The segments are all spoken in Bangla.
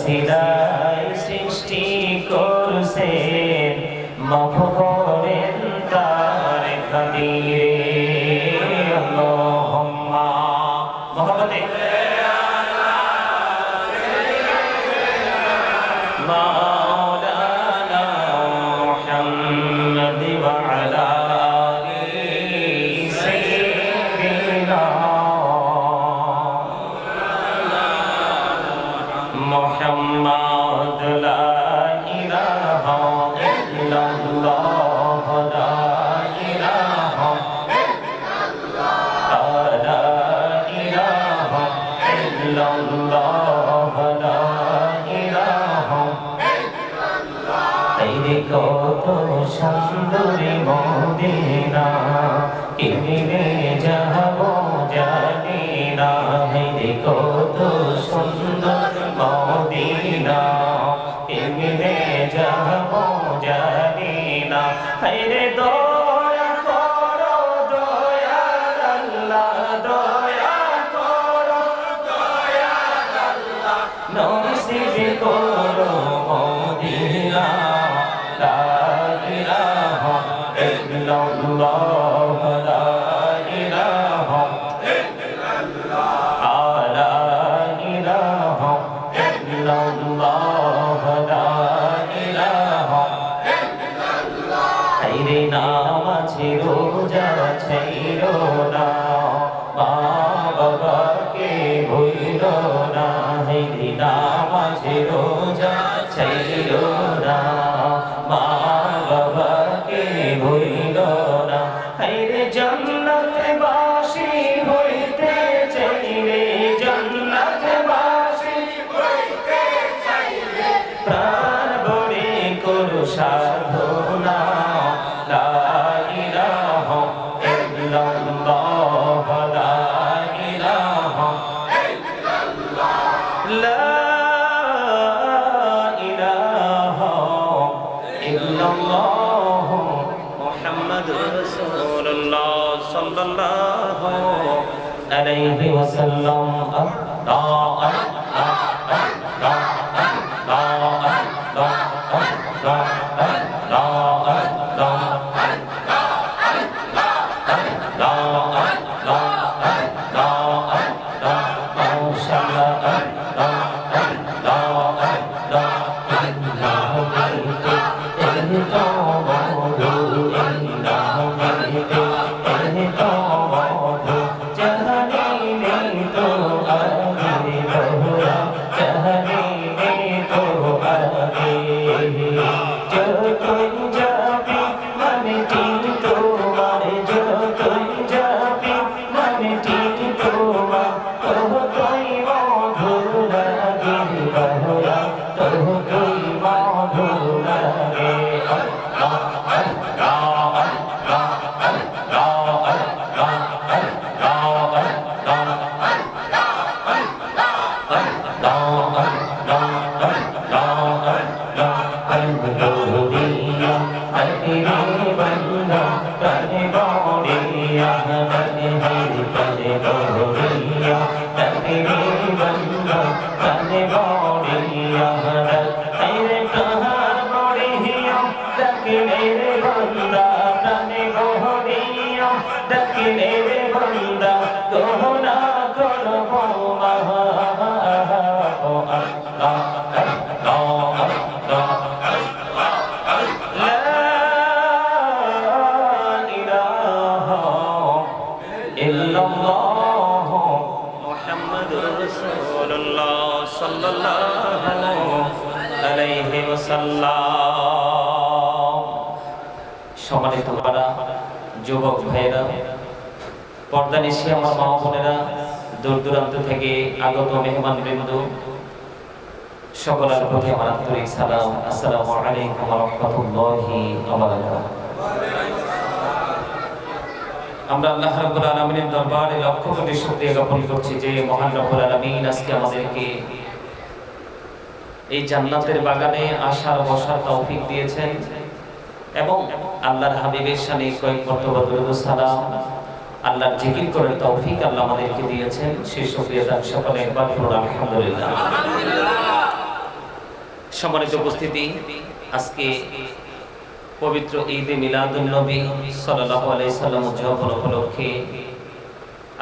সিদায় সৃষ্টি করছে মাফ করেন তার খাতিরে আল্লাহুম্মা মুহাম্মাদে মাওলানা মুহাম্মদ ওয়া আলা আলি সাইয়্যিদিনা মুহাম্মদ লা ইলাহা ইল্লাল্লাহ লা ইলাহা ইল্লাল্লাহ লা ইলাহা ইল্লাল্লাহ লা ইলাহা ইল্লাল্লাহ এই কত সুন্দর মদিনা কেমনে যাব জানি না এই কত সুন্দর মদিনা কেমনে যাব জানি না হায়রে দয়া করো দয়াল আল্লাহ দয়া করো দয়াল আল্লাহ নসিব করো মদিনা লা ইলাহা ইল্লাল্লাহ লা ইলাহা ইল্লাল্লাহ লা ইলাহা ইল্লাল্লাহ লা ইলাহা ইল্লাল্লাহ হায়রে নামাজ রোজা ছাইরো না মা বাবাকে ভুইলো না হায়রে নামাজ রোজা ছাইরো না মা বাবাকে ভুইলো না হায়রে জান্নাতে বাসী হইতে চাইলে জান্নাতে বাসী হইতে চাইলে প্রাণ ভরে করো সাধনা লা ইলাহা ইল্লাল্লাহ লা ইলাহা ইল্লাল্লাহ লা ইলাহা ইল্লাল্লাহ মুহাম্মাদুর রাসূলুল্লাহ সাল্লাল্লাহু আলাইহি ওয়াসাল্লাম সম্মানিত বাবা যুবক ভাইয়েরা পর্দা নিশি আমার মা বোনেরা দূর দূরান্ত থেকে আগত মেহমান বৃন্দ সকলের প্রতি আমার আন্তরিক সালাম আসসালামু আলাইকুম ওয়া রাহমাতুল্লাহি ওয়া বারাকাতুহু আমরা আল্লাহ রাব্বুল আলামিনের দরবারে লক্ষ কোটি শুকরিয়া জ্ঞাপন করছি যে মহান রব্বুল আলামিন আজকে আমাদেরকে এই জান্নাতের বাগানে আসার বসার তৌফিক দিয়েছেন এবং আল্লাহর হাবিবের শানে কয়েক মর্তবা দরুদ ও সালাম আল্লাহর জিকির করার তৌফিক আল্লাহ আমাদেরকে দিয়েছেন সেই শুকরিয়া তার সকলে একবার পড়ুন আলহামদুলিল্লাহ। সম্মানিত উপস্থিতি, আজকে পবিত্র ঈদে মিলাদুন নবী সাল্লাল্লাহু আলাইহি সাল্লাম উদযাপন উপলক্ষে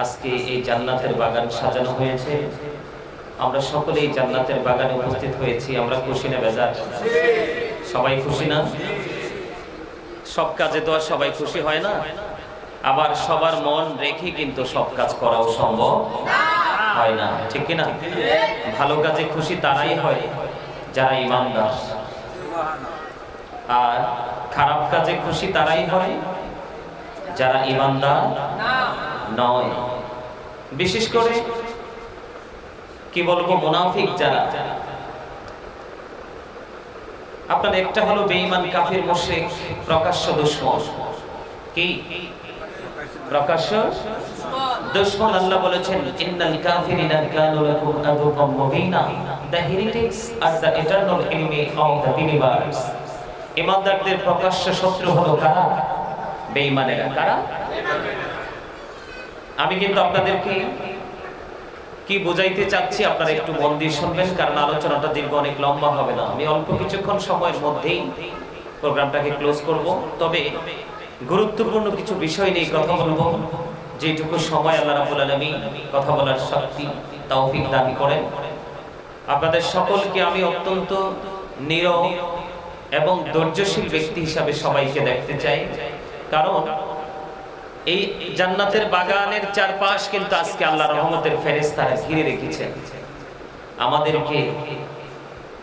আজকে এই জান্নাতের বাগান সাজানো হয়েছে। আমরা সকলেই জান্নাতের বাগানে উপস্থিত হয়েছি। আমরা খুশি না বেজার? সবাই খুশি না? সব কাজে তো আর সবাই খুশি হয় না, আবার সবার মন রেখে কিন্তু সব কাজ করাও সম্ভব হয় না, ঠিক কিনা? ভালো কাজে খুশি তারাই হয় যারা ঈমানদার, আর খারাপ কাজে খুশি তারাই হয় যারা ঈমানদার নয়। বিশেষ করে কি বলবো, মুনাফিক যারা। আপনার একটা হলো বেঈমান, কাফির, মুশরিক, প্রকাশ্য দুশমন। কি প্রকাশ্য দুশমন? আল্লাহ বলেছেন ইন্নাল কাফিরিনা কানু লাকুম আদুওয়াম মুবিনা, the heretics are the eternal enemy of the believers. ঈমানদারদের প্রকাশ্য শত্রু হলো কারা? বেঈমানেরা। কারা? আমি কিন্তু আপনাদেরকে কি বুঝাইতে চাচ্ছি আপনারা একটু মন দিয়ে শুনবেন, কারণ আলোচনাটা দীর্ঘ অনেক লম্বা হবে না। আমি অল্প কিছুক্ষণ সময়ের মধ্যেই প্রোগ্রামটাকে ক্লোজ করব। তবে গুরুত্বপূর্ণ কিছু বিষয় নিয়ে কথা বলবো, যেটুকু সময় আল্লাহ রাব্বুল আলামিন কথা বলার শক্তি তৌফিক দান করেন। আপনাদের সকলকে আমি অত্যন্ত নীরব এবং ধৈর্যশীল ব্যক্তি হিসাবে সবাইকে দেখতে চাই, কারণ এই জান্নাতের বাগানের চারপাশ কিন্তু আজকে আল্লাহর রহমতের ফেরেশতারা ঘিরে রেখেছেন। আমাদেরকে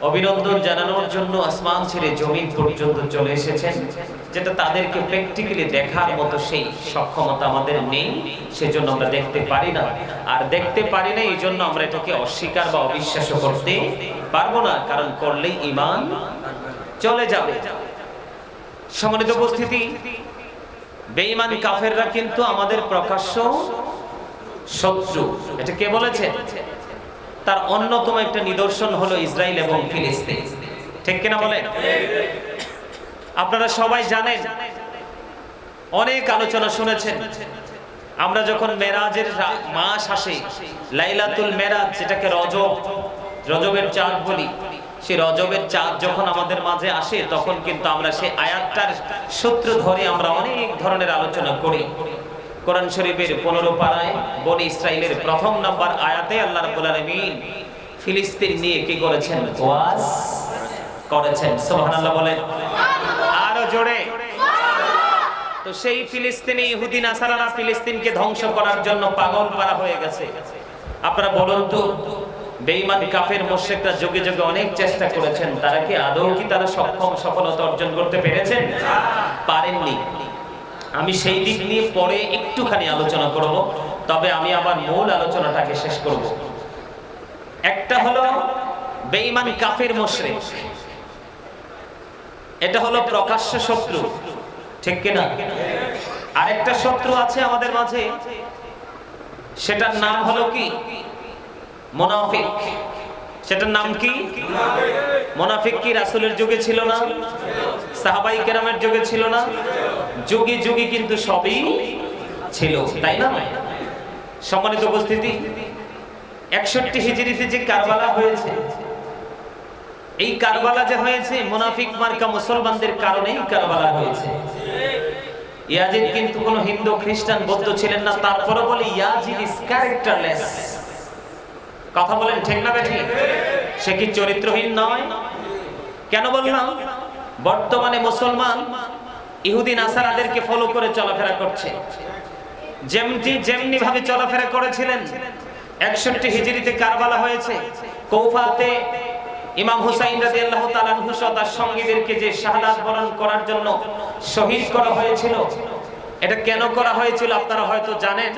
অভিনন্দন জানানোর জন্য আসমান ছেড়ে জমিন পর্যন্ত চলে এসেছেন, যেটা তাদেরকে প্র্যাকটিক্যালি দেখার মতো সেই সক্ষমতা আমাদের নেই, সেজন্য আমরা দেখতে পারি না। আর দেখতে পারি না এই জন্য আমরা এটাকে অস্বীকার বা অবিশ্বাস করতে পারবো না, কারণ করলেই ঈমান চলে যাবে। সম্মানিত উপস্থিতি, বেঈমান কাফেররা কিন্তু আমাদের প্রকাশ্য শত্রু। এটা কে বলেছে? তার অন্যতম একটা নিদর্শন হলো ইসরায়েল এবং ফিলিস্তিন, ঠিক কিনা বলেন? আপনারা সবাই জানেন, অনেক আলোচনা শুনেছেন। আমরা যখন মেরাজের মাস আসে, লাইলাতুল মেরাজ, যেটাকে রজবের চাঁদ বলি, সেই রজবের চাঁদ যখন আমাদের মাঝে আসে, তখন কিন্তু আমরা সেই আয়াতটার সূত্র ধরে আমরা অনেক ধরনের আলোচনা করি। কোরআন শরীফের 15 পারায় বনি ইসরাইলের প্রথম নাম্বার আয়াতে আল্লাহ রাব্বুল আলামিন ফিলিস্তিন নিয়ে কি করেছেন? ওয়াজ করেছেন। সুবহানাল্লাহ বলেন আরো জোরে। তো সেই ফিলিস্তিনি ইহুদি নাসারারা ফিলিস্তিনকে ধ্বংস করার জন্য পাগল পারা হয়ে গেছে। আপনারা বলুন তো, বেঈমান কাফের মুশরিকরা যুগে যুগে অনেক চেষ্টা করেছেন, তারা কি আদৌ কি তারা সফলতা অর্জন করতে পেরেছেন? পারেননি। আমি সেই দিক নিয়ে পরে একটুখানি আলোচনা করব, তবে আমি আমার মূল আলোচনাটাকে শেষ করব। একটা হলো বেঈমান কাফের মুশরিক, এটা হলো প্রকাশ্য শত্রু, ঠিক কিনা? আরেকটা শত্রু আছে আমাদের মাঝে, সেটার নাম হলো কি? মুনাফিক। সেটার নাম কি? মুনাফিক। কি রাসূলের যুগে ছিল না? সাহাবায়ে কেরামের যুগে ছিল না? যুগে যুগে কিন্তু সবই ছিল, তাই না? সম্মানিত উপস্থিতি, 61 হিজরিতে যে কারবালা হয়েছে, এই কারবালা যে হয়েছে মুনাফিক মার্কা মুসলমানদের কারণেই কারবালা হয়েছে। ইয়াজিদ কিন্তু কোনো হিন্দু, খ্রিস্টান, বৌদ্ধ ছিলেন না, তারপরে বলে ইয়াজিদ ইজ ক্যারেক্টারলেস। কথা বলেন ঠিক না বেঠিক? সে কি চরিত্রহীন নয়? কেন বললাম? বর্তমানে মুসলমান ইহুদি নাসারাদেরকে ফলো করে চলাফেরা করছে, যেমনি ভাবে চলাফেরা করেছিলেন। 61 হিজরিতে কারবালা হয়েছে, কৌফাতে ইমাম হুসাইন রাদিয়াল্লাহু তাআলা আনহু তার সঙ্গীদেরকে যে শাহাদাত বরণ করার জন্য শহীদ করা হয়েছিল, এটা কেন করা হয়েছিল আপনারা হয়তো জানেন,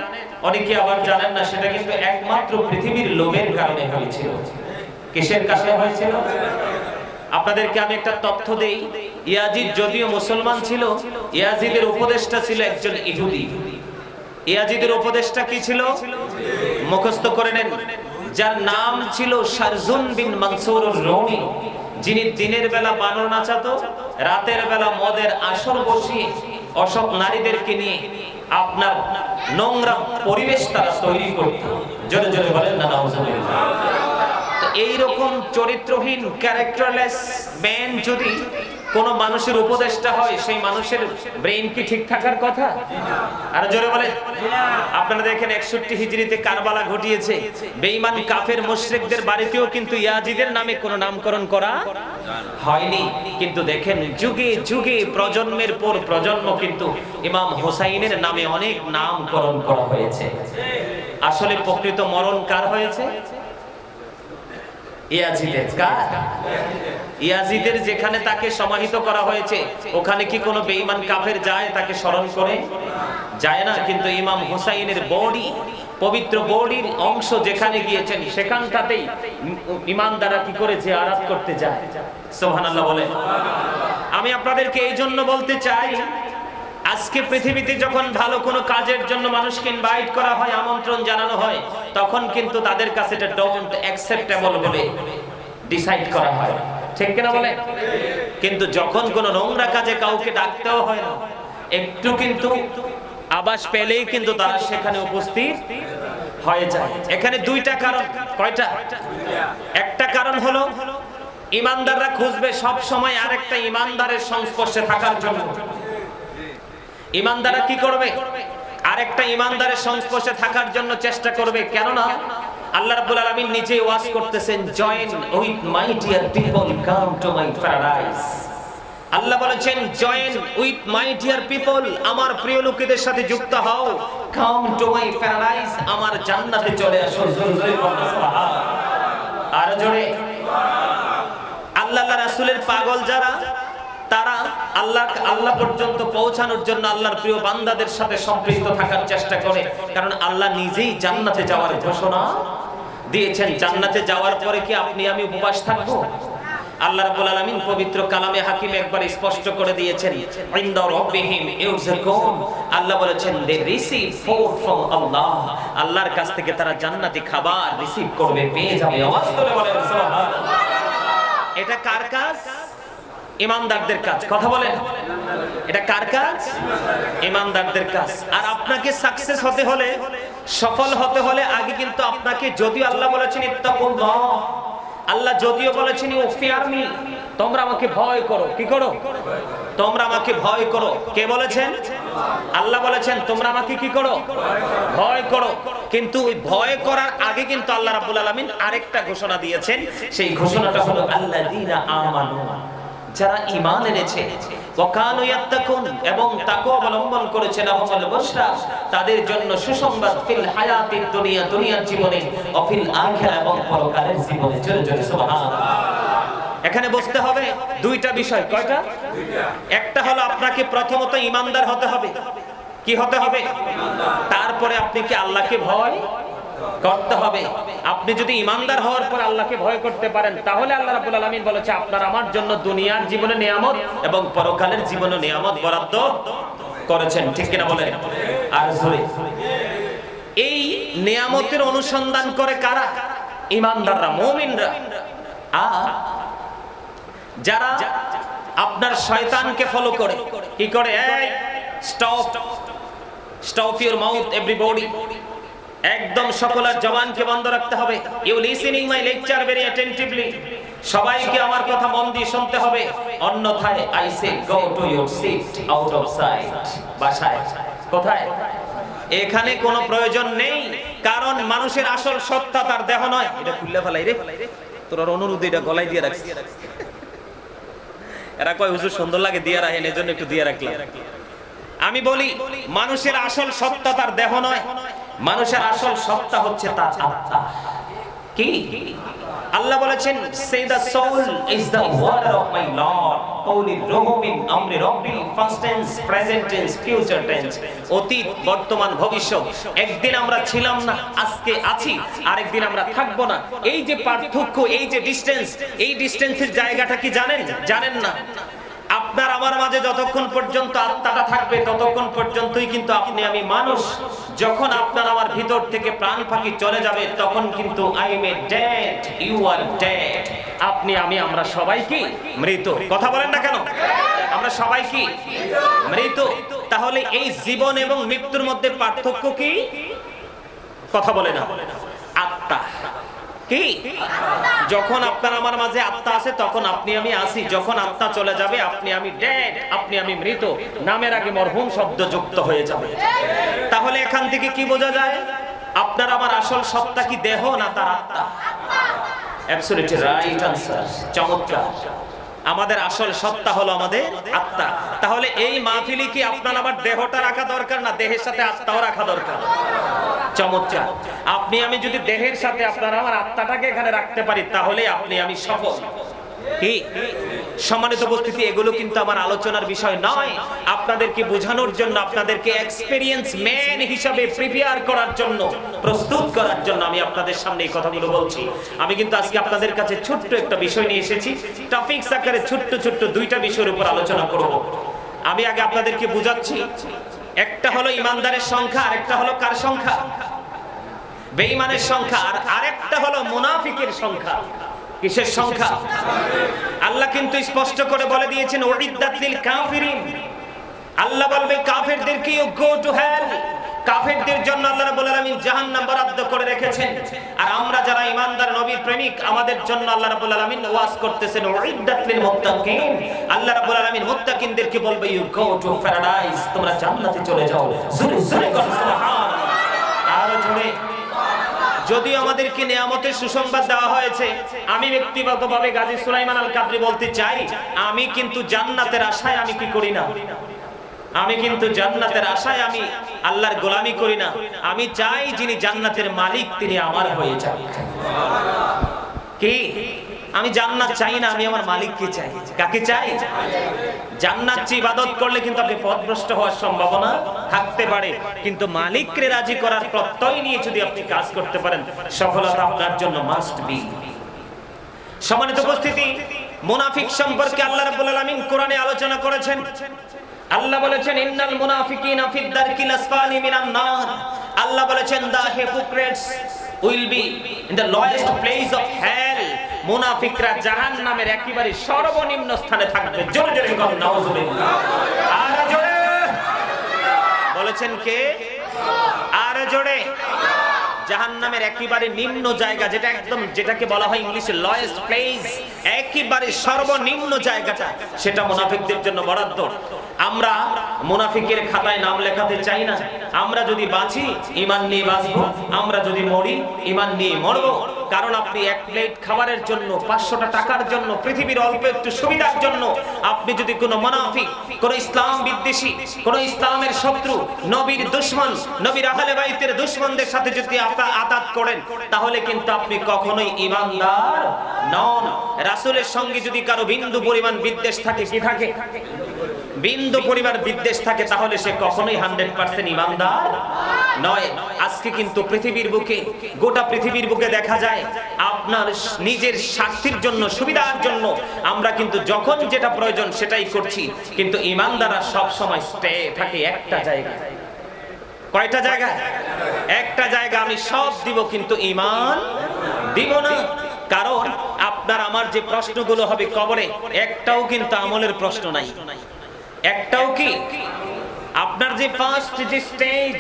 অনেকে আবার জানেন না। সেটা কিন্তু একমাত্র পৃথিবীর লোভের কারণে হয়েছিল। কিসের কারণে হয়েছিল? আপনাদেরকে আমি একটা তথ্য দেই। ইয়াজিদ যদিও মুসলমান ছিল, ইয়াজিদের উপদেষ্টা ছিল একজন ইহুদি। ইয়াজিদের উপদেষ্টা কি ছিল? মুখস্থ করে নেন, যার নাম ছিল শারজুন বিন মানসুর রুমি, যিনি দিনের বেলা বানর নাচাতো, রাতের বেলা মদের আসর বসিয়ে অসৎ নারীদেরকে নিয়ে আপনার নোংরা পরিবেশ তারা তৈরি করত। জোরে জোরে বলেন না নাউজুবিল্লাহ। তো এইরকম চরিত্রহীন ক্যারেক্টারলেস ম্যান যদি কোন মানুষের উপদেষ্টা হয়, সেই মানুষের ব্রেইন কি ঠিক থাকার কথা? আর জোরে বলেন। আপনারা দেখেন 61 হিজরিতে কারবালা ঘটিয়েছে, বেঈমান কাফের মুশরিকদের বাড়িতেও কিন্তু ইয়াজিদের নামে কোনো নামকরণ করা হয়নি। কিন্তু দেখেন যুগে যুগে প্রজন্মের পর প্রজন্ম কিন্তু ইমাম হোসাইনের নামে অনেক নামকরণ করা হয়েছে। আসলে প্রকৃত মরণ কার হয়েছে? ইয়াজিদের। কার? ইয়াজিদের। যেখানে তাকে সমাহিত করা হয়েছে ওখানে কি কোনো বেঈমান কাফের যায় তাকে স্মরণ করে? যায় না। কিন্তু ইমাম হুসাইনের বডি, পবিত্র বডির অংশ যেখানে গিয়েছেন সেখানটাতেই ঈমানদাররা কি করে জিয়ারত করতে যায়। সুবহানাল্লাহ বলে। আমি আপনাদেরকে এই জন্য বলতে চাই, আজকে পৃথিবীতে যখন ভালো কোনো কাজের জন্য মানুষকে ইনভাইট করা হয়, আমন্ত্রণ জানানো হয়, তখন কিন্তু তাদের কাছে এটা ডোন্ট অ্যাকসেপ্টেবল বলে ডিসাইড করা হয়। ঠিক কিনা বলে? কিন্তু যখন কোনো নোংরা কাজে কাউকে ডাকতেও হয় না, একটু কিন্তু আবাস পেলেই কিন্তু তারা সেখানে উপস্থিত হয়ে যায়। এখানে দুইটা কারণ। কয়টা? একটা কারণ হলো ঈমানদাররা খুঁজবে সব সময় আরেকটা ঈমানদারের সংস্পর্শে থাকার জন্য। ঈমানদাররা কি করবে? আরেকটা ঈমানদারের সংস্পর্শে থাকার জন্য চেষ্টা করবে। কেননা আল্লাহ রাব্বুল আলামিন নিজে ওয়াজ করতেছেন, join with my dear people, come to my paradise. আল্লাহ বলেছেন, join with my dear people, আমার প্রিয় লোকেদের সাথে যুক্ত হও, কাম টু মাই প্যারাডাইস, আমার জান্নাতে চলে আসো। জোরে জোরে বলো সুবহানাল্লাহ। আর জোরে। আল্লাহর রাসূলের পাগল যারা, তারা আল্লাহ পর্যন্ত পৌঁছানোর জন্য আল্লাহর প্রিয় বান্দাদের সাথে সম্পৃক্ত থাকার চেষ্টা করে। কারণ আল্লাহ নিজেই জান্নাতে যাওয়ার ঘোষণা দিয়েছেন। জান্নাতে যাওয়ার পরে কি আপনি আমি উপবাস থাকবো? আল্লাহ রাব্বুল আলামিন পবিত্র কালামে হাকিমে একবার স্পষ্ট করে দিয়েছেন, ইনদা রাব্বিহিম ইউযকুন। আল্লাহ বলেছেন, দে রিসিভ ফুড ফ্রম আল্লাহ। আল্লাহর কাছ থেকে তারা জান্নাতি খাবার রিসিভ করবে, পেয়ে যাবে। আওয়াজ করে বলেন সুবহানাল্লাহ। এটা কার কাজ? ঈমানদারদের কাজ। কথা বলেন, এটা কার কাজ? ঈমানদারদের কাজ। আর আপনাকে সাকসেস হতে হলে, সফল হতে হলে আগে কিন্তু আপনাকে, যদিও আল্লাহ বলেছেন ইত্তাকুল্লাহ, আল্লাহ যদিও বলেছেন ও ফিয়ার মি, তোমরা আমাকে ভয় করো। কি করো? তোমরা আমাকে ভয় করো। কে বলেছেন? আল্লাহ বলেছেন তোমরা আমাকে কি করো? ভয় করো। কিন্তু ওই ভয় করার আগে কিন্তু আল্লাহ রাব্বুল আলামিন আরেকটা ঘোষণা দিয়েছেন। সেই ঘোষণাটা হলো আল্লাযীনা আমানু, যারা ঈমান এনেছে, ওয়াকানু ইয়াত্তাকুন, এবং তাকওয়া অবলম্বন করেছে, লাহুমুল বুশরা, তাদের জন্য সুসংবাদ, ফিল হায়াতিদ দুনিয়া, দুনিয়ার জীবনে, ও ফিল আখিরা, এবং পরকালের জীবনে। জোরে জোরে সুবহানাল্লাহ। এখানে বুঝতে হবে দুইটা বিষয়। কয়টা? একটা হলো আপনাকে প্রথমত ঈমানদার হতে হবে। কি হতে হবে? তারপরে আপনি কি আল্লাহকে ভয় করতে হবে। আপনি যদি ঈমানদার হওয়ার পর আল্লাহকে ভয় করতে পারেন, তাহলে আল্লাহ রাব্বুল আলামিন বলেছে আপনার আমার জন্য দুনিয়ার জীবনে নিয়ামত এবং পরকালের জীবনে নিয়ামত বরাদ্দ করেছেন। ঠিক কিনা বলেন? আর জোরে। এই নিয়ামতের অনুসন্ধান করে কারা? ঈমানদাররা, মুমিনরা। আর যারা আপনার শয়তানকে ফলো করে, কি করে? এই স্টপ ইউর মাউথ এভরিবডি। একদম সকলের জবানকে বন্ধ রাখতে হবে। You listening my lecture very attentively. সবাইকে আমার কথা মন দিয়ে শুনতে হবে, অন্যথায় I say go to your seat out of sight. বাসায়। কোথায়? এখানে কোনো প্রয়োজন নেই, কারণ মানুষের আসল সত্তা তার দেহ নয়। এটা খুললে ফেলাই রে, তোর অনুরোধ এটা গলায় দিয়ে রাখছি। এরা কয় হুজুর সুন্দর লাগে দিয়ে রাখেন, এজন্য একটু দিয়ে রাখলাম। আমি বলি মানুষের আসল সত্তা তার দেহ নয়, মানুষের আসল সত্তা হচ্ছে তার আত্মা। কি? আল্লাহ বলেছেন, say the soul is the word of my Lord, qawli ruhu min amri rabbi, past tense, present tense, future tense, অতীত, বর্তমান, ভবিষ্যৎ। একদিন আমরা ছিলাম না, আজকে আছি, আরেকদিন আমরা থাকবো না। এই যে পার্থক্য, এই যে ডিসটেন্স, এই ডিসটেন্সের জায়গাটা কি জানেন? জানেন না। আপনার আমার মাঝে যতক্ষণ পর্যন্ত আত্মাটা থাকবে ততক্ষণ পর্যন্তই কিন্তু আপনি আমি মানুষ। যখন আপনার আমার ভিতর থেকে প্রাণ পাখি চলে যাবে তখন কিন্তু I am dead, you are dead. আপনি আমি আমরা সবাই কি মৃত। কথা বলেন না কেন? আমরা সবাই কি মৃত। তাহলে এই জীবন এবং মৃত্যুর মধ্যে পার্থক্য কি? কথা বলে না। আত্মা। কি? যখন আপনার আমার মাঝে আত্মা আছে তখন আপনি আমি আসি, যখন আত্মা চলে যাবে আপনি আমি ডেড, আপনি আমি মৃত, নামের আগে মরহুম শব্দ যুক্ত হয়ে যাবে। তাহলে এখান থেকে কি বোঝা যায়? আপনার আমার আসল সত্তা কি দেহ না তার আত্মা? অ্যাবসলিউটলি রাইট আনসার, চমৎকার। আমাদের আসল সত্তা হলো আমাদের আত্মা। তাহলে এই মাহফিলে কি আপনার আমার দেহটা রাখা দরকার না দেহের সাথে আত্মাও রাখা দরকার? চমৎকার। আপনি আমি যদি দেহের সাথে আপনার আমার আত্মাটাকে এখানে রাখতে পারি তাহলে আপনি আমি সফল। কি সম্মানিত উপস্থিতি, এগুলো কিন্তু আমার আলোচনার বিষয় নয়, আপনাদেরকে বোঝানোর জন্য, আপনাদেরকে এক্সপেরিয়েন্স ম্যান হিসাবে প্রিপেয়ার করার জন্য, প্রস্তুত করার জন্য আমি আপনাদের সামনে এই কথাগুলো বলছি। আমি কিন্তু আজকে আপনাদের কাছে ছোট্ট একটা বিষয় নিয়ে এসেছি, টপিকস আকারে ছোট্ট ছোট্ট দুইটা বিষয়ের উপর আলোচনা করব। আমি আগে আপনাদেরকে বুঝাচ্ছি, একটা হলো ইমানদারের সংখ্যা, আর একটা হলো কার সংখ্যা? বেঈমানের সংখ্যা। আর আরেকটা হলো মুনাফিকের সংখ্যা। কিসের সংখ্যা? আল্লাহ কিন্তু স্পষ্ট করে বলে দিয়েছেন উইদ্দাত লিল কাফিরিন। আল্লাহ বলবে কাফেরদেরকে ইউ গো টু হেল। কাফেরদের জন্য আল্লাহ রাব্বুল আলামিন জাহান্নাম বরাদ্দ করে রেখেছেন। আর আমরা যারা ঈমানদার নবীর প্রেমিক, আমাদের জন্য আল্লাহ রাব্বুল আলামিন ওয়াজ করতেছেন উইদ্দাত লিল মুত্তাকিন। আল্লাহ রাব্বুল আলামিন মুত্তাকিনদেরকে বলবে ইউ গো টু প্যারাডাইস, তোমরা জান্নাতে চলে যাও। জোরে জোরে করো সুবহানাল্লাহ। আর জোরে। যদিও আমাদেরকে নিয়ামতের সুসংবাদ দেওয়া হয়েছে, আমি ব্যক্তিগতভাবে গাজী সুলাইমান আল কাদরি বলতে চাই, আমি কিন্তু জান্নাতের আশায় আমি কি করি না, আমি কিন্তু জান্নাতের আশায় আমি আল্লাহর গোলামি করি না। আমি চাই যিনি জান্নাতের মালিক তিনি আমার হয়ে যান। কি? আমি জান্নাত চাই না, আমি আমার মালিককে চাই। কাকে চাই? জান্নাত চেয়ে ইবাদত করলে কিন্তু আপনি পথভ্রষ্ট হওয়ার সম্ভাবনা থাকতে পারে, কিন্তু মালিককে রাজি করার প্রত্যয় নিয়ে যদি আপনি কাজ করতে পারেন, সফলতা আপনার জন্য মাস্ট বি। সম্মানিত উপস্থিতি, মুনাফিক সম্পর্কে আল্লাহ রাব্বুল আলামিন কোরআনে আলোচনা করেছেন। আল্লাহ বলেছেন ইন্নাল মুনাফিকিনা ফিদ দারকিল আসফালি মিনান নার। আল্লাহ বলেছেন the hypocrites will be in the lowest place of hell. মুনাফিকরা জাহান্নামের একেবারে সর্বনিম্ন স্থানে থাকবে। জোরে জোরে বলুন নাউজুবিল্লাহ। আর জোরে বলেছেন কে? আর জোরে। জাহান্নামের একেবারে নিম্ন জায়গা, যেটা একদম, যেটাকে বলা হয় ইংলিশে লোয়েস্ট প্লেস, একেবারে সর্বনিম্ন জায়গাটা, সেটা মুনাফিকদের জন্য বরাদ্দ। আমরা মুনাফিকের খাতায় নাম লেখাতে চাই না। আমরা যদি বাঁচি ঈমান নিয়ে বাঁচবো, আমরা যদি মরি ঈমান নিয়ে মরবো। কারণ আপনি এক প্লেট খাবারের জন্য, 500টা টাকার জন্য, পৃথিবীর অল্প একটু সুবিধার জন্য আপনি যদি কোনো মুনাফিক, কোনো ইসলাম বিদ্বেষী, কোনো ইসলামের শত্রু, নবীর দুশমন, নবীর আহলে বাইতের দুশমনদের সাথে যদি আতাত করেন, তাহলে কিন্তু আপনি কখনোই ঈমানদার নন। রাসূলের সঙ্গে যদি কারো বিন্দু পরিমাণ বিদ্বেষ থাকে, কি থাকে? বিন্দু পরিমাণ বিদ্বেষ থাকে, তাহলে সে কখনোই 100% ঈমানদার নয়। আজকে কিন্তু পৃথিবীর বুকে, গোটা পৃথিবীর বুকে দেখা যায় আপনার নিজের স্বার্থের জন্য, সুবিধার জন্য আমরা কিন্তু যখন যেটা প্রয়োজন সেটাই করছি, কিন্তু ঈমানদাররা সব সময় স্টে থাকে একটা জায়গায়। কয়টা জায়গা? একটা জায়গা। আমি সব দিব কিন্তু ঈমান দিব না। কারণ আপনার আমার যে প্রশ্নগুলো হবে কবরে, একটাও কিন্তু আমলের প্রশ্ন নাই। একটাও কি? আপনার যে ফার্স্ট যে স্টেজ,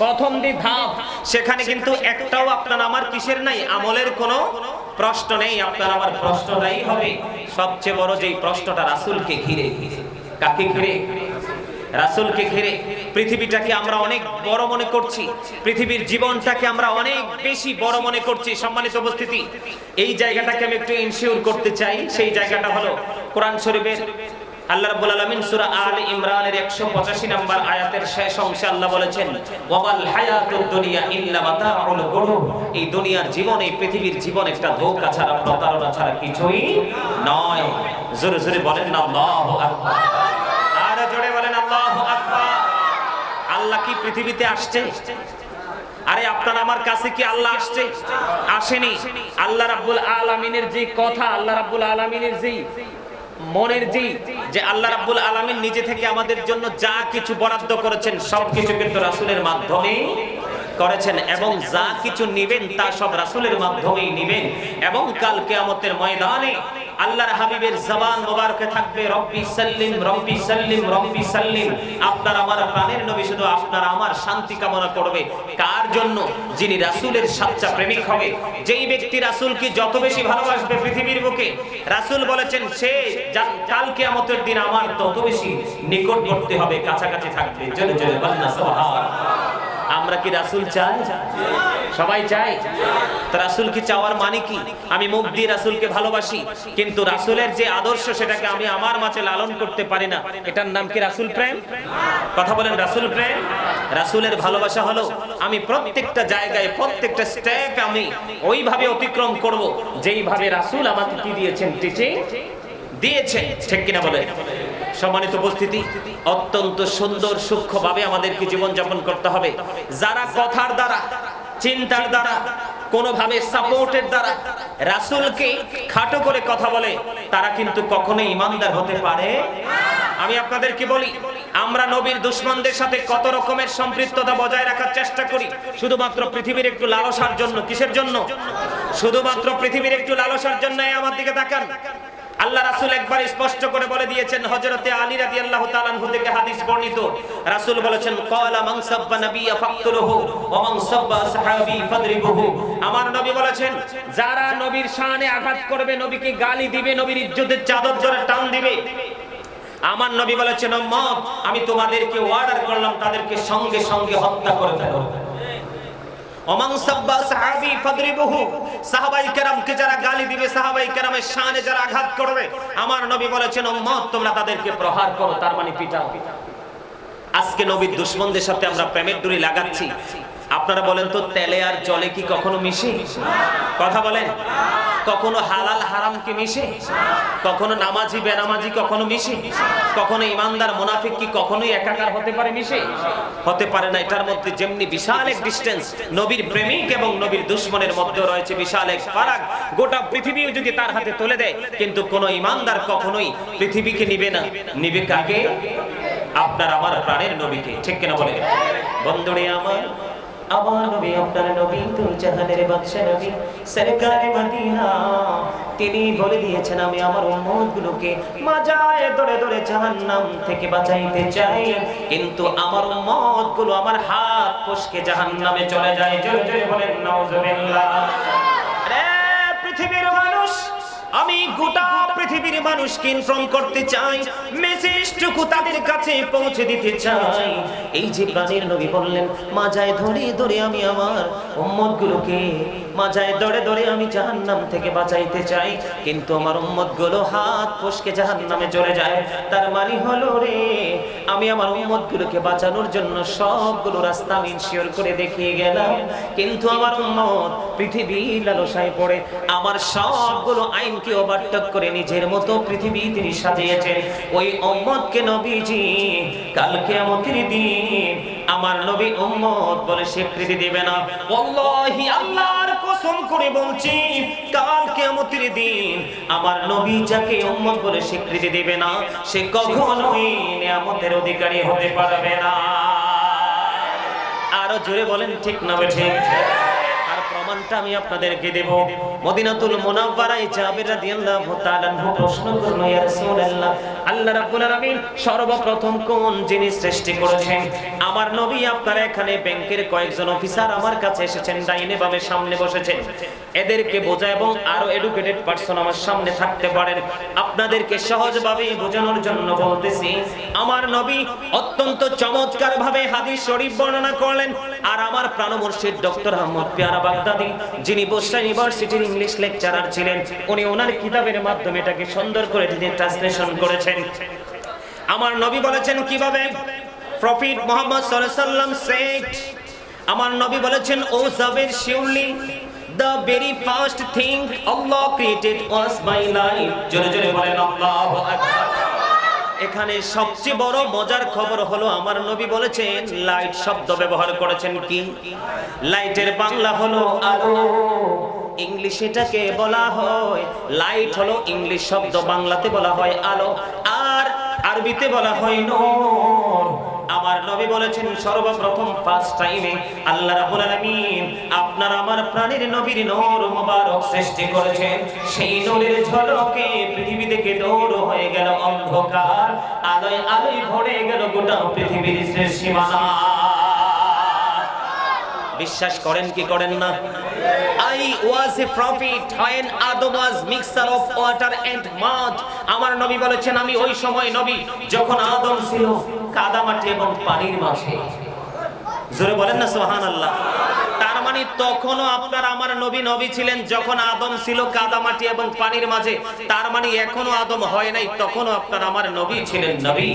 প্রথম যে ধাপ, সেখানে কিন্তু একটাও আপনার আমার কিসের নাই? আমলের কোনো প্রশ্ন নেই। আপনার আমার প্রশ্নটাই হবে সবচেয়ে বড়, যেই প্রশ্নটা রাসূলকে ঘিরে। কাকে ঘিরে? রাসূলকে ঘিরে। পৃথিবীটাকে আমরা অনেক বড় মনে করছি, পৃথিবীর জীবনটাকে আমরা অনেক বেশি বড় মনে করছি। সম্মানিত উপস্থিতি, এই জায়গাটাকে আমি একটু ইনশিওর করতে চাই। সেই জায়গাটা হলো কোরআন শরীফের আল্লাহ রাব্বুল আলামিন সূরা আলে ইমরানের 185 নম্বর আয়াতের শেষ অংশে আল্লাহ বলেছেন ওয়াল হায়াতুদ দুনিয়া ইল্লা মাতাউল গুরুর। এই দুনিয়ার জীবন, এই পৃথিবীর জীবন একটা ধোঁকা ছাড়া, প্রতারণা ছাড়া কিছুই নয়। জোরে জোরে বলেন না আল্লাহু আকবার। আর জোরে বলেন আল্লাহু আকবার। আল্লাহ কি পৃথিবীতে আসছে? আরে আপনার আমার কাছে কি আল্লাহ আসছে? আসেনি। আল্লাহ রাব্বুল আলামিনের যে কথা, আল্লাহ রাব্বুল আলামিনের যে মনের যে আল্লাহ রাব্বুল আলামিন নিজে থেকে আমাদের জন্য যা কিছু বরাদ্দ করেছেন, সবকিছু কিন্তু রাসূলের মাধ্যমে করেছেন এবং যা কিছু নেবেন তা সব রাসূলের মাধ্যমেই নেবেন এবং কাল কিয়ামতের ময়দানে আল্লাহর হাবিবের জবান মোবারকে থাকবে রব্বি সাল্লিম রব্বি সাল্লিম রব্বি সাল্লিম। আপনার আমার প্রাণের নবী শুধু আপনার আমার শান্তি কামনা করবে কার জন্য? যিনি রাসূলের সাচ্চা প্রেমিক হবে, যেই ব্যক্তি রাসূলকে যত বেশি ভালোবাসবে পৃথিবীর বুকে, রাসূল বলেছেন সে কাল কিয়ামতের দিন আমার তত বেশি নিকটবর্তী হবে, কাছাকাছি থাকবে। জোরে জোরে বলনা সুবহানাল্লাহ। আমরা কি রাসূল চাই? সবাই চাই। তো রাসূল কি চাওয়ার মানে কি? আমি মুখ দিয়ে রাসূলকে ভালোবাসি, কিন্তু রাসূলের যে আদর্শ সেটাকে আমি আমার মাঝে লালন করতে পারি না, এটার নাম কি রাসূল প্রেম? কথা বলেন, রাসূল প্রেম? রাসূলের ভালোবাসা হলো আমি প্রত্যেকটা জায়গায় প্রত্যেকটা স্টেপ আমি ওইভাবে অতিক্রম করব যেইভাবে রাসূল আমাকে কি দিয়েছেন, টিচিং দিয়েছেন। ঠিক কিনা বলেন? সম্মানিত উপস্থিতি, অত্যন্ত সুন্দর সূক্ষ্মভাবে আমাদেরকে জীবন যাপন করতে হবে। যারা কথার দ্বারা, চিন্তার দ্বারা, কোনোভাবে সাপোর্টের দ্বারা রাসূলকে খাটো করে কথা বলে তারা কিন্তু কখনোই ঈমানদার হতে পারে। আমি আপনাদেরকে বলি, আমরা নবীর দুশমনদের সাথে কত রকমের সম্পৃক্ততা বজায় রাখার চেষ্টা করি শুধুমাত্র পৃথিবীর একটু লালসার জন্য। কিসের জন্য? শুধুমাত্র পৃথিবীর একটু লালসার জন্য। আমার দিকে তাকান। আল্লাহ রাসূল একবার স্পষ্ট করে বলে দিয়েছেন, হযরতে আলী রাদিয়াল্লাহু তাআলা আনহু থেকে হাদিস বর্ণিত, রাসূল বলেছেন ক্বালা মান সাব্বা নাবিয়্যা ফাকতুলহু ওয়া মান সাব্বা সাহাবী ফাদরিবুহু। আমার নবী বলেছেন, যারা নবীর শানে আঘাত করবে, নবীকে গালি দিবে, নবীর ইজ্জতের চাদর ধরে টান দিবে, আমার নবী বলেছেন উম্মত আমি তোমাদেরকে অর্ডার করলাম তাদেরকে সঙ্গে সঙ্গে হত্যা করে ফেলো। ওমান সাব্বা সাহাবী ফাদরিবুহু, সাহাবায়ে কেরামকে যারা গালি দিবে, সাহাবায়ে কেরামের শানে যারা আঘাত করবে, আমার নবী বলেছেন উম্মত তোমরা তাদেরকে প্রহার করো, তার মানে পিটাও। আজকে নবীর দুশমনদের সাথে আমরা প্রেমের ডুরি লাগাচ্ছি। আপনারা বলেন তো, তেলে আর জলে কি কখনো মিশে? কথা বলেন। কখনো হালাল হারাম কি মিশে? কখনো নামাজি বেনামাজি কখনো মিশে? কখনো ইমানদার মুনাফিক কি কখনোই একাকার হতে পারে? মিশে? হতে পারে না। এটার মধ্যে যেমনি বিশাল এক ডিসটেন্স নবীর প্রেমিক এবং নবীর দুশমনের মধ্যে রয়েছে বিশাল এক ফারাক। গোটা পৃথিবীও যদি তার হাতে তুলে দেয়, কিন্তু কোন ইমানদার কখনোই পৃথিবীকে নিবে না। নিবে কাকে? আপনার আমার প্রাণের নবীকে। ঠিক কিনা বলে? বন্ধুরে আমার নবী, আপনার নবী তো জাহানের বাদশা নবী সরকারে মদিনা, তিনি বলে দিয়েছেন আমি আমার উম্মতগুলোকে মাজায় দৌড়ে দৌড়ে জাহান্নাম থেকে বাঁচাইতে চাই, কিন্তু আমার উম্মতগুলো আমার হাত ফসকে জাহান্নামে চলে যায়। জোরে জোরে বলেন নাউজুবিল্লাহ। আরে পৃথিবীর মানুষ, আমি গোটা পৃথিবীর মানুষকে ইনফর্ম করতে চাই, মেসেজটুকু তাদের কাছে পৌঁছে দিতে চাই। এই যে প্রাণের নবী বললেন মাজায় ধরে ধরে আমি আমার উম্মতগুলোকে মাজায় দৌড়ে দৌড়ে আমি জাহান্নাম থেকে বাঁচাইতে চাই, কিন্তু আমার উম্মতগুলো হাত ফসকে জাহান্নামে চলে যায়। তার মানে হলো রে, আমি আমার উম্মতগুলোকে বাঁচানোর জন্য সবগুলো রাস্তা আমি ইনশিওর করে দেখিয়ে গেলাম, কিন্তু আমার উম্মত পৃথিবীর লালসায় পড়ে আমার সবগুলো আইনকে ওভারটেক করে নিজের মতো পৃথিবী তিনি সাজিয়েছেন। ওই উম্মতকে নবীজি কাল কিয়ামতের দিন আমার নবী উম্মত বলে স্বীকৃতি দিবে না। ওয়াল্লাহি আল্লাহর কসম করে বলছি, কাল কিয়ামতের দিন আমার নবী যাকে উম্মত বলে স্বীকৃতি দিবে না, সে কখনোই নিয়ামতের অধিকারী হতে পারবে না। আরো জোরে বলেন ঠিক না ঠিক? আর প্রমাণটা আমি আপনাদেরকে দেব। মদিনাতুল মুনাওয়ারায় জাবের রাদিয়াল্লাহু তাআলা প্রশ্ন করলো, ইয়া রাসূলুল্লাহ, আল্লাহ রাব্বুল আলামিন সর্বপ্রথম কোন জিনিস সৃষ্টি করেছেন? আমার নবী আপনার এখানে ব্যাংকের কয়েকজন অফিসার আমার কাছে এসেছেন, ডাইনে বামে সামনে বসেছেন, এদেরকে বোঝা এবং আরো এডুকেটেড পারসন আমার সামনে থাকতে পারেন, আপনাদেরকে সহজভাবে বোঝানোর জন্য বলতেছি। আমার নবী অত্যন্ত চমৎকার ভাবে হাদিস শরীফ বর্ণনা করলেন। আর আমার প্রাণ মুর্শিদ ডক্টর আহমদ পেয়ারা বাগদাদি, যিনি বসরা ইউনিভার্সিটির ইংলিশ লেকচারার ছিলেন, উনি ওনার কিতাবের মাধ্যমে এটাকে সুন্দর করে তিনি ট্রান্সলেশন করেছেন। আমার নবী বলেছেন কিভাবে? প্রফেট মুহাম্মদ সাল্লাল্লাহু আলাইহি ওয়াসাল্লাম সেড, আমার নবী বলেছেন, ও জাবের, surely the very first thing Allah created was my life. জোরে জোরে বলেন আল্লাহু আকবার। এখানে সবচেয়ে বড় মজার খবর হলো আমার নবী বলেছেন, লাইট শব্দ ব্যবহার করেছেন। কি? লাইটের বাংলা হলো আলো, ইংলিশে এটাকে বলা হয় লাইট, হলো ইংলিশ শব্দ, বাংলাতে বলা হয় আলো, আর আরবিতে বলা হয় নূর। আমার নবী বলেছেন সর্বপ্রথম ফার্স্ট টাইমে আল্লাহ রাব্বুল আলামিন আপনার আমার প্রাণের নবীর নূর মোবারক সৃষ্টি করেছেন। সেই নূরের ঝলকে পৃথিবী থেকে দূর হয়ে গেল অন্ধকার, আলোয় আলোয় ভরে গেল গোটা পৃথিবীর সীমানা। বিশ্বাস করেন কি করেন না? I was a prophet when Adam was mixture of water and mud. আমার নবী বলেছেন আমি ওই সময় নবী যখন আদম ছিল কাদামাটি এবং পানির মাঝে। জোরে বলেন না সুবহানাল্লাহ। তার মানে তখনও আপনার আমার নবী নবী ছিলেন যখন আদম ছিল কাদামাটি এবং পানির মাঝে। তার মানে এখনো আদম হয় নাই, তখনও আপনার আমার নবী ছিলেন নবী।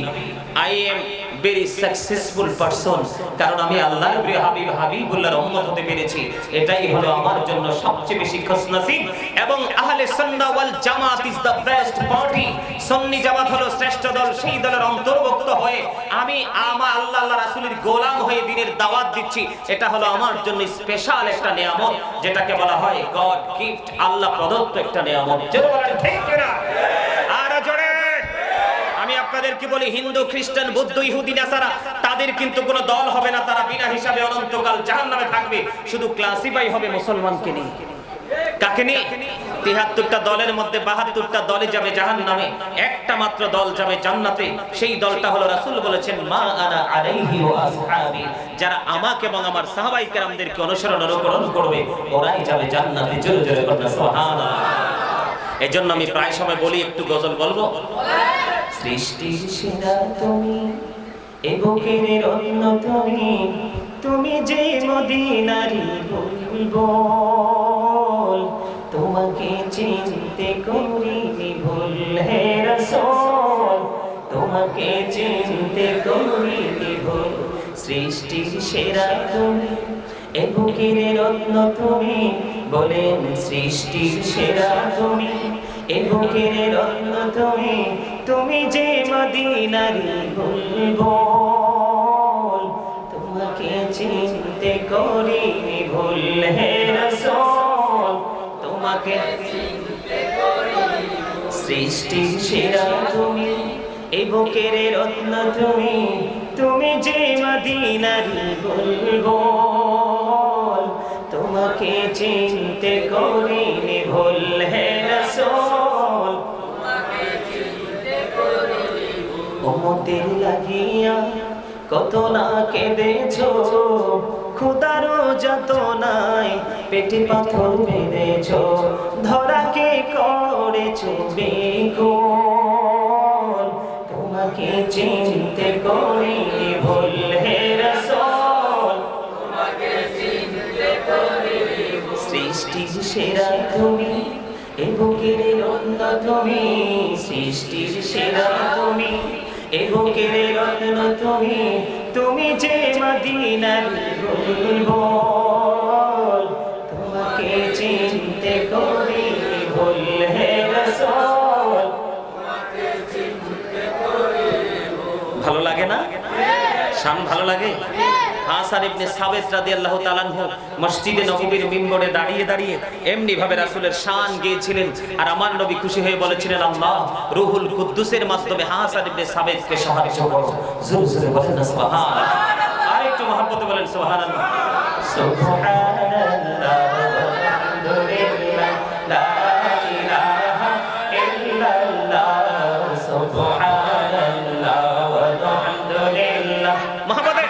I am very successful person, কারণ আমি আল্লাহর প্রিয় হাবিব হাবিবুল্লাহর উম্মত হতে পেরেছি। এটাই হলো আমার জন্য সবচেয়ে বেশি খুশনসিব। এবং আহলে সুন্নাহ ওয়াল জামাত ইজ দ্য বেস্ট পার্টি। সুন্নি জামাত হলো শ্রেষ্ঠ দল। সেই দলের অন্তর্ভুক্ত হয়ে আমি আমার আল্লাহ রাসূলের গোলাম হয়ে দ্বীনের দাওয়াত দিচ্ছি। এটা হলো আমার জন্য স্পেশাল একটা নিয়ামত, যেটাকে বলা হয় গড গিফট, আল্লাহ প্রদত্ত একটা নিয়ামত। জোরে বলেন ঠিক কি না? আর জোরে। আমি আপনাদেরকে বলি হিন্দু খ্রিস্টান বৌদ্ধ ইহুদি নাসারা তাদের কিন্তু কোনো দল হবে না, তারা বিনা হিসাবে অনন্তকাল জাহান্নামে থাকবে। শুধু ক্লাসিফাই হবে মুসলমানকে নিয়ে। কাকে নিয়ে? ৭৩টা দলের মধ্যে ৭২টা দলে যাবে জাহান্নামে, একটা মাত্র দল যাবে জান্নাতে। সেই দলটা হলো রাসূল বলেছেন মা আনা আলাইহি ওয়া আসহাবি, যারা আমাকে এবং আমার সাহাবায়ে কেরামদেরকে অনুসরণ অনুকরণ করবে ওরাই যাবে জান্নাতে। জোরে জোরে বলুন সুবহানাল্লাহ। এজন্য আমি প্রায় সময় বলি একটু গজল বলবো। সৃষ্টির সেরা তুমি, এ বুকের রত্ন তুমি, তুমি যে মদিনারি বুলবুল, তোমাকে চিনতে করিনি ভুল হে রাসূল, তোমাকে চিনতে করিনি ভুল। সৃষ্টির সেরা তুমি, এ বুকের রত্ন তুমি, বলেন সৃষ্টির সেরা তুমি, এ বুকের রত্ন তুমি, তুমি যে মদিনারি বুলবুল, তোমাকে চিনতে করিনি ভুল হে রাসূল, তোমাকে চিনতে করিনি ভুল। সৃষ্টির সেরা তুমি, এ বুকের রত্ন তুমি, তুমি যে মদিনারি বুলবুল, তোমাকে চিনতে করিনি ভুল হে রাসূল, তোমাকে চিনতে করিনি ভুল। উম্মতের লাগিয়া কত না কেঁদেছো, খোদারও যাতনায় পেটে পাথর বেঁধেছো, ধরাকে করেছো বেকুল, তোমাকে চিনতে করিনি ভুল হে রাসূল, তোমাকে চিনতে করিনি ভুল। সৃষ্টির সেরা তুমি, এ বুকের রত্ন তুমি, সৃষ্টির সেরা তুমি, এ বুকের রত্ন তুমি, তুমি যে মদিনারি বুলবুল, তোমাকে চিনতে করিনি ভুল হে রাসূল, তোমাকে চিনতে করিনি ভুল। ভালো লাগে না? শান ভালো লাগে? হাসান ইবনে সাবিত রাদিয়াল্লাহু তাআলা আনহু মসজিদে নববীর মিম্বরে দাঁড়িয়ে দাঁড়িয়ে এমনি ভাবে রাসূলের শান গেয়েছিলেন। আর আমার নবী খুশি হয়ে বলেছিলেন আল্লাহ রূহুল কুদ্দুসের মাধ্যমে হাসান ইবনে সাবিতকে সাহায্য করো। জোরে জোরে বলেন সুবহানাল্লাহ। আর একটু মহব্বতে বলেন সুবহানাল্লাহ। সুবহানাল্লাহ আলহামদুলিল্লাহ লা ইলাহা ইল্লাল্লাহ, সুবহানাল্লাহ আলহামদুলিল্লাহ। মহব্বতে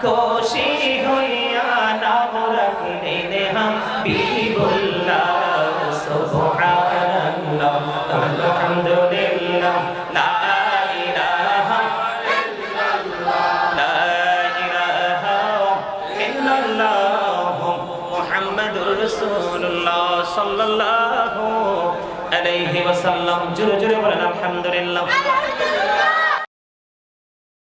খুশি হইয়া নাম রাখলেন হাবিবুল্লাহ, সুবহানাল্লাহ আলহামদুলিল্লাহ লা ইলাহা ইল্লাল্লাহ, লা ইলাহা ইল্লাল্লাহ মুহাম্মাদুর রাসূলুল্লাহ সাল্লাল্লাহু আলাইহি ওয়াসাল্লাম। জোরে জোরে বলেন আলহামদুলিল্লাহ।